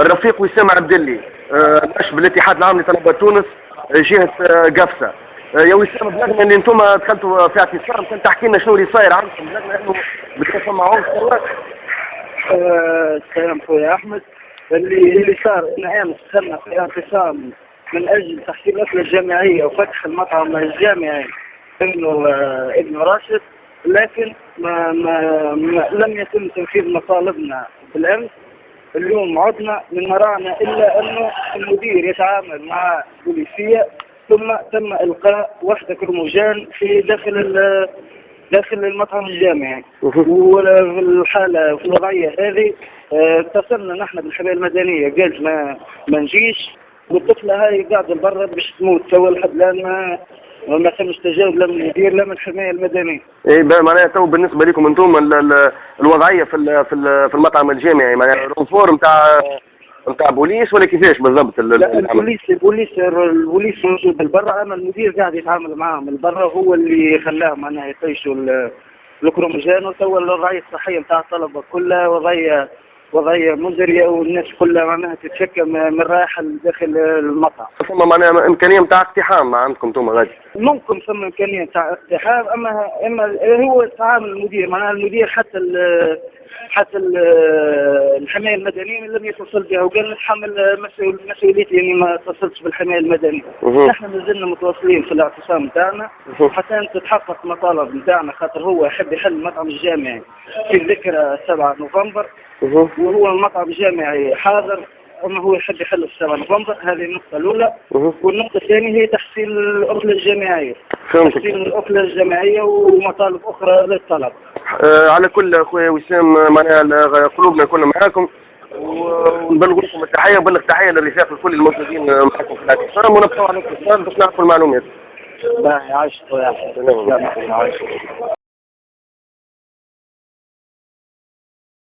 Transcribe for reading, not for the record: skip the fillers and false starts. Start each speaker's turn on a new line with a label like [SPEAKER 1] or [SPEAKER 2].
[SPEAKER 1] الرفيق وسام عبدلي ناشب الاتحاد العام لطلبة تونس جهة قفصة. يا وسام بلغنا اللي انتم دخلتوا في اعتصام، كنت تحكي لنا شنو اللي صاير عندكم؟ بلغنا انه بتواصلوا معهم ثورات.
[SPEAKER 2] السلام خويا احمد. اللي صار ان امس دخلنا في اعتصام من اجل تحصيل الاكله الجامعيه وفتح المطعم الجامعي ابن راشد، لكن ما لم يتم تنفيذ مطالبنا بالامس. اليوم عدنا من مرانا الا انه المدير يتعامل مع بوليسيه، ثم تم القاء وحده كرموجان في داخل المطعم الجامعي. وفي الحاله في الوضعيه هذه اتصلنا نحن بالحمايه المدنيه، قالت ما نجيش، والطفله هاي قاعده برا باش تموت توا لحد الان ما تم استجاب لا من المدير لا من الحمايه المدنيه.
[SPEAKER 1] اي معناها تو بالنسبه لكم انتم الوضعيه في المطعم الجامعي معناها رونفور نتاع بوليس ولا كيفاش بالضبط؟
[SPEAKER 2] لا، البوليس موجود بالبرا، اما المدير قاعد يتعامل معاهم البرا، هو اللي خلاهم معناها يطيشوا الكروموجان. وتوا الوضعيه الصحيه نتاع الطلبه كلها وضعيه مزريه، والناس كلها معناها تتشكى من رايحه داخل المطعم.
[SPEAKER 1] ثم معناها امكانيه نتاع اقتحام ما عندكم انتم غادي؟
[SPEAKER 2] ممكن ثم امكانيه نتاع اقتحام، اما هو تعامل المدير، معناها المدير حتى الحمايه المدنيه لم يتصل بها، وقال نتحمل مسؤوليتي اني ما اتصلتش بالحمايه المدنيه. نحن ما زلنا متواصلين في الاعتصام نتاعنا حتى تتحقق مطالب نتاعنا، خاطر هو يحب يحل المطعم الجامعي في ذكرى 7 نوفمبر، وهو المطعم الجامعي حاضر، اما هو يحب يحل في 7 نوفمبر. هذه النقطه الاولى. والنقطه الثانيه هي تحصيل الأكلة الجامعيه. تحصيل الأكلة الجامعيه ومطالب اخرى للطلب.
[SPEAKER 1] على كل اخويا وسام معناها قلوبنا كلنا معاكم، ونبلغ لكم التحيه وبلغ تحيه للرفاق الكل الموجودين معكم في الاعتصام، ونبقوا على الاتصال باش نعرفوا المعلومات.
[SPEAKER 2] باهي عايش خويا.